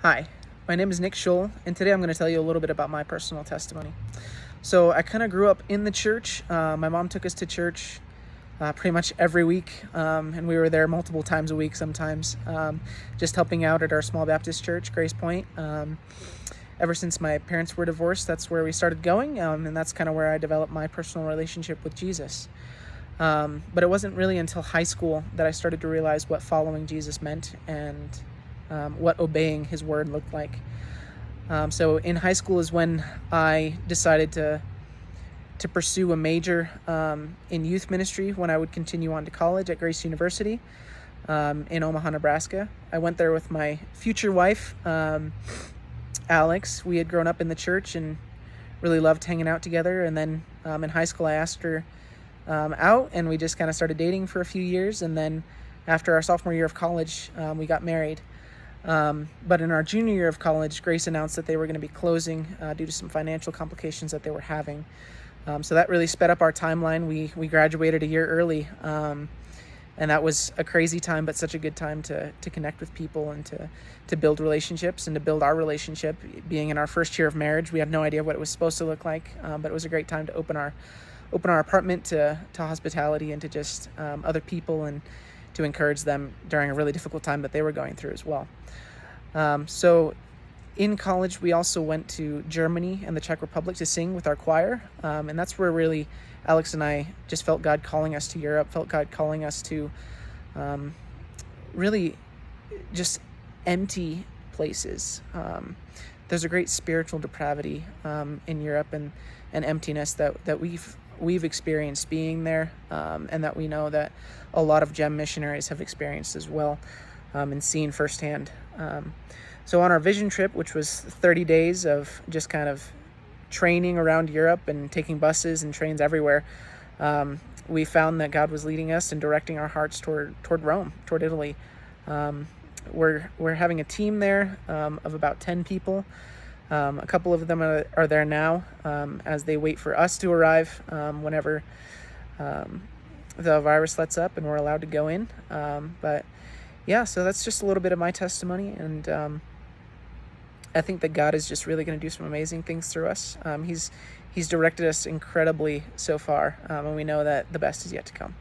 Hi, my name is Nick Scholl, and today I'm going to tell you a little bit about my personal testimony. So, I kind of grew up in the church. My mom took us to church pretty much every week, and we were there multiple times a week sometimes, just helping out at our small Baptist church, Grace Point. Ever since my parents were divorced, that's where we started going, and that's kind of where I developed my personal relationship with Jesus. But it wasn't really until high school that I started to realize what following Jesus meant and what obeying his word looked like. So in high school is when I decided to pursue a major in youth ministry when I would continue on to college at Grace University in Omaha, Nebraska. I went there with my future wife, Alex. We had grown up in the church and really loved hanging out together. And then in high school, I asked her out, and we just kind of started dating for a few years. And then after our sophomore year of college, we got married. But in our junior year of college, Grace announced that they were going to be closing due to some financial complications that they were having. So that really sped up our timeline. We graduated a year early, and that was a crazy time, but such a good time to connect with people and to build relationships and to build our relationship. Being in our first year of marriage, we had no idea what it was supposed to look like, but it was a great time to open our apartment to hospitality and to just other people, and to encourage them during a really difficult time that they were going through as well. So in college, we also went to Germany and the Czech Republic to sing with our choir. And that's where really Alex and I just felt God calling us to Europe, felt God calling us to really just empty places. There's a great spiritual depravity in Europe and emptiness that we've experienced being there, and that we know that a lot of GEM missionaries have experienced as well, and seen firsthand. So on our vision trip, which was 30 days of just kind of training around Europe and taking buses and trains everywhere, we found that God was leading us and directing our hearts toward Rome, toward Italy. We're having a team there of about 10 people. A couple of them are there now as they wait for us to arrive whenever the virus lets up and we're allowed to go in. But yeah, so that's just a little bit of my testimony, and I think that God is just really going to do some amazing things through us. He's directed us incredibly so far, and we know that the best is yet to come.